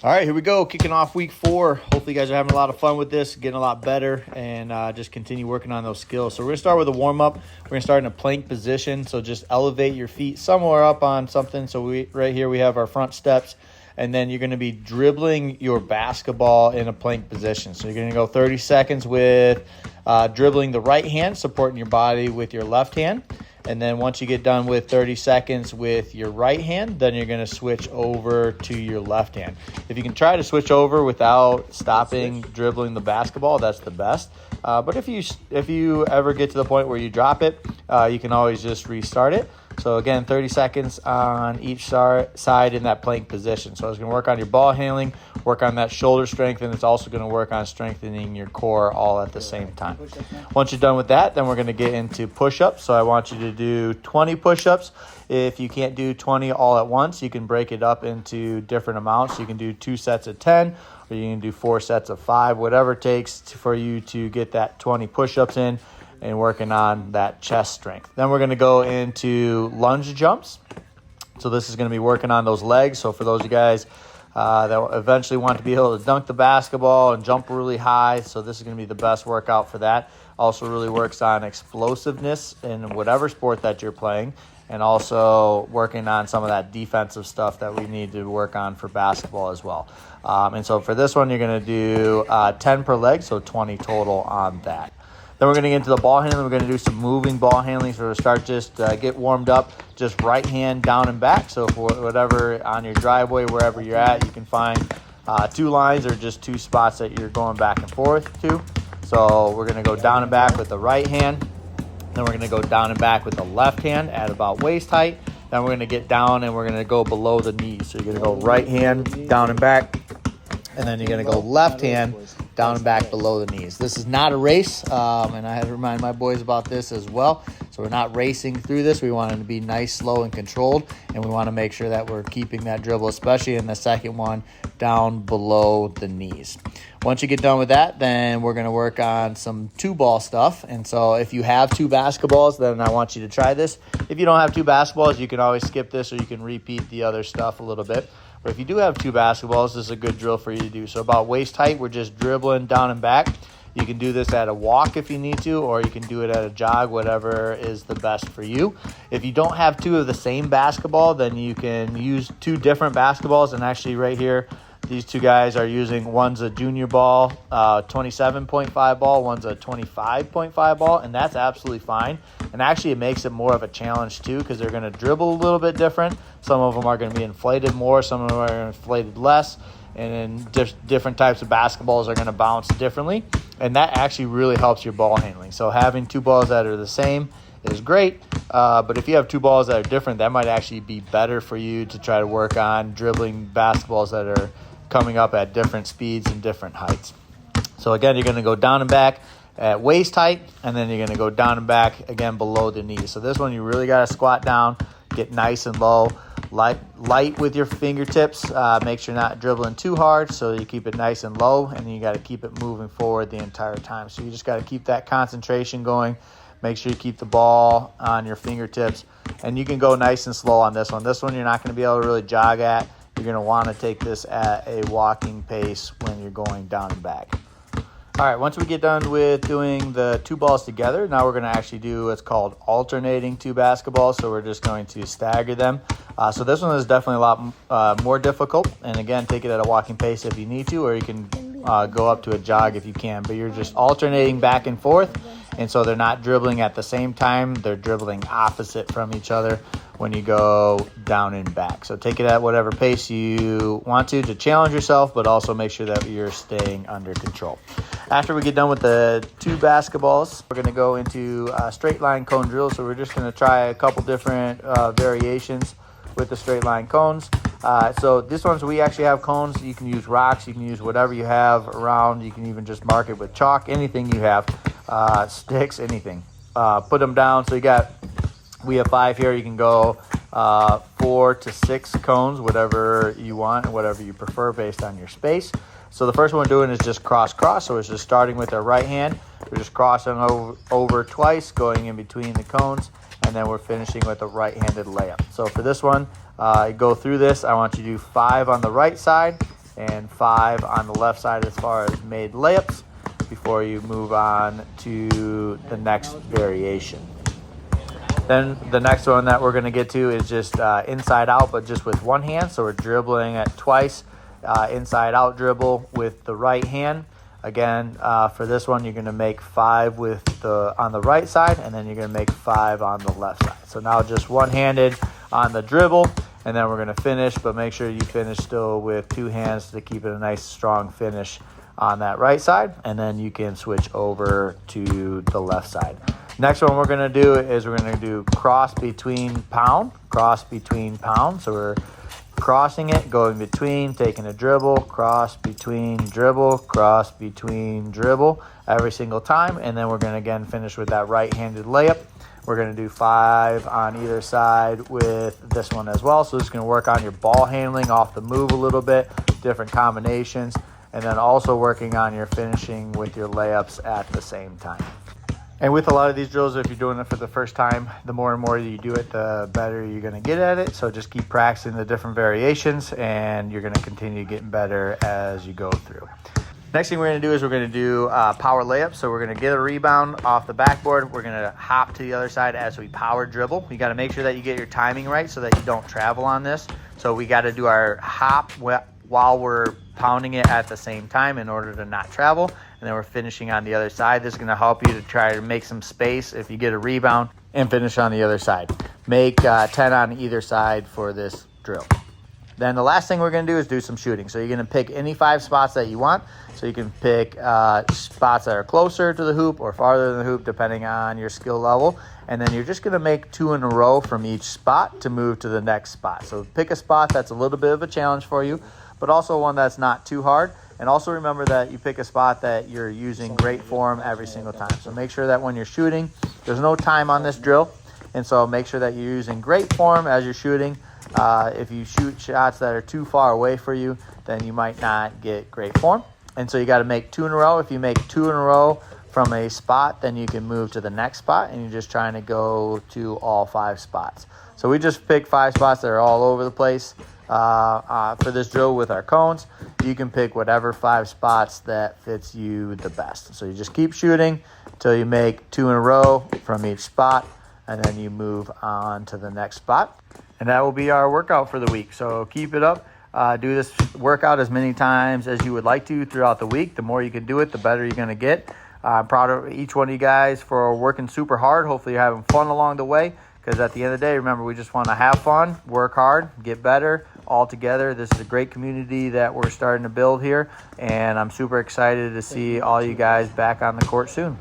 All right, here we go. Kicking off week 4. Hopefully you guys are having a lot of fun with this, getting a lot better, and just continue working on those skills. So we're going to start with a warm-up. We're going to start in a plank position. So just elevate your feet somewhere up on something. So right here we have our front steps, and then you're going to be dribbling your basketball in a plank position. So you're going to go 30 seconds with dribbling the right hand, supporting your body with your left hand. And then once you get done with 30 seconds with your right hand, then you're going to switch over to your left hand. If you can try to switch over without stopping dribbling the basketball, that's the best. But if you ever get to the point where you drop it, you can always just restart it. So again, 30 seconds on each side in that plank position. So it's going to work on your ball handling, work on that shoulder strength, and it's also going to work on strengthening your core all at the same time. Once you're done with that, then we're going to get into push-ups. So I want you to do 20 push-ups. If you can't do 20 all at once, you can break it up into different amounts. You can do 2 sets of 10, or you can do 4 sets of 5, whatever it takes for you to get that 20 push-ups in and working on that chest strength. Then we're going to go into lunge jumps. So this is going to be working on those legs. So for those of you guys that eventually want to be able to dunk the basketball and jump really high, so this is going to be the best workout for that. Also really works on explosiveness in whatever sport that you're playing, and also working on some of that defensive stuff that we need to work on for basketball as well. And so for this one, you're going to do 10 per leg, so 20 total on that. Then we're going to get into the ball handling. We're going to do some moving ball handling. So to start, just get warmed up, just right hand down and back. So for whatever on your driveway, wherever you're at, you can find 2 lines or just 2 spots that you're going back and forth to. So we're going to go down and back with the right hand. Then we're going to go down and back with the left hand at about waist height. Then we're going to get down and we're going to go below the knees. So you're going to go right hand down and back. And then you're going to go left hand down and back below the knees. This is not a race, and I had to remind my boys about this as well. So we're not racing through this. We want it to be nice, slow, and controlled, and we want to make sure that we're keeping that dribble, especially in the second one, down below the knees. Once you get done with that, then we're going to work on some 2-ball stuff. And so if you have 2 basketballs, then I want you to try this. If you don't have 2 basketballs, you can always skip this, or you can repeat the other stuff a little bit. But if you do have 2 basketballs, this is a good drill for you to do. So about waist height, we're just dribbling down and back. You can do this at a walk if you need to, or you can do it at a jog, whatever is the best for you. If you don't have 2 of the same basketball, then you can use 2 different basketballs. And actually right here, these 2 guys are using, one's a junior ball, 27.5 ball, one's a 25.5 ball, and that's absolutely fine. And actually it makes it more of a challenge too, because they're going to dribble a little bit different. Some of them are going to be inflated more, some of them are inflated less, and then different types of basketballs are going to bounce differently. And that actually really helps your ball handling. So having 2 balls that are the same is great, but if you have 2 balls that are different, that might actually be better for you to try to work on dribbling basketballs that are coming up at different speeds and different heights. So again, you're going to go down and back at waist height, and then you're going to go down and back again below the knees. So this one, you really got to squat down, get nice and low, light with your fingertips. Make sure you're not dribbling too hard, so you keep it nice and low, and you got to keep it moving forward the entire time. So you just got to keep that concentration going. Make sure you keep the ball on your fingertips, and you can go nice and slow on this one. This one you're not going to be able to really jog at. You're going to want to take this at a walking pace when you're going down and back. All right, once we get done with doing the 2 balls together, now we're going to actually do what's called alternating 2 basketballs. So we're just going to stagger them. So this one is definitely a lot more difficult. And again, take it at a walking pace if you need to, or you can go up to a jog if you can. But you're just alternating back and forth. And so they're not dribbling at the same time. They're dribbling opposite from each other when you go down and back. So take it at whatever pace you want to challenge yourself, but also make sure that you're staying under control. After we get done with the 2 basketballs, we're going to go into straight line cone drill. So we're just going to try a couple different variations with the straight line cones. So this one's, we actually have cones. You can use rocks, you can use whatever you have around. You can even just mark it with chalk, anything you have, sticks, anything. Put them down. So we have 5 here. You can go 4 to 6 cones, whatever you want and whatever you prefer based on your space. So the first one we're doing is just cross. So it's just starting with our right hand. We're just crossing over twice, going in between the cones, and then we're finishing with a right-handed layup. So for this one, go through this. I want you to do 5 on the right side, and 5 on the left side as far as made layups before you move on to the next variation. Then the next one that we're going to get to is just inside out, but just with one hand. So we're dribbling it twice, inside out dribble with the right hand. Again, for this one, you're going to make 5 on the right side, and then you're going to make 5 on the left side. So now just one-handed on the dribble, and then we're going to finish, but make sure you finish still with 2 hands to keep it a nice strong finish on that right side, and then you can switch over to the left side. Next one we're going to do is we're going to do cross between pound. So we're crossing it, going between, taking a dribble, cross between dribble, cross between dribble every single time. And then we're going to again finish with that right-handed layup. We're going to do 5 on either side with this one as well. So this is going to work on your ball handling off the move a little bit, different combinations, and then also working on your finishing with your layups at the same time. And with a lot of these drills, if you're doing it for the first time, the more and more you do it, the better you're going to get at it. So just keep practicing the different variations, and you're going to continue getting better as you go through. Next thing we're going to do is we're going to do power layups. So we're going to get a rebound off the backboard. We're going to hop to the other side as we power dribble. You got to make sure that you get your timing right so that you don't travel on this. So we got to do our hop while we're pounding it at the same time in order to not travel. And then we're finishing on the other side. This is going to help you to try to make some space if you get a rebound and finish on the other side. Make 10 on either side for this drill. Then the last thing we're going to do is do some shooting. So you're going to pick any 5 spots that you want. So you can pick spots that are closer to the hoop or farther than the hoop depending on your skill level. And then you're just going to make 2 in a row from each spot to move to the next spot. So pick a spot that's a little bit of a challenge for you, but also one that's not too hard. And also remember that you pick a spot that you're using great form every single time. So make sure that when you're shooting, there's no time on this drill. And so make sure that you're using great form as you're shooting. If you shoot shots that are too far away for you, then you might not get great form. And so you got to make 2 in a row. If you make 2 in a row from a spot, then you can move to the next spot, and you're just trying to go to all 5 spots. So we just picked 5 spots that are all over the place. For this drill with our cones, you can pick whatever 5 spots that fits you the best. So you just keep shooting until you make 2 in a row from each spot, and then you move on to the next spot. And that will be our workout for the week. So keep it up. Do this workout as many times as you would like to throughout the week. The more you can do it, the better you're going to get. I'm proud of each one of you guys for working super hard. Hopefully you're having fun along the way, because at the end of the day, remember, we just want to have fun, work hard, get better all together. This is a great community that we're starting to build here, and I'm super excited to see all you guys back on the court soon.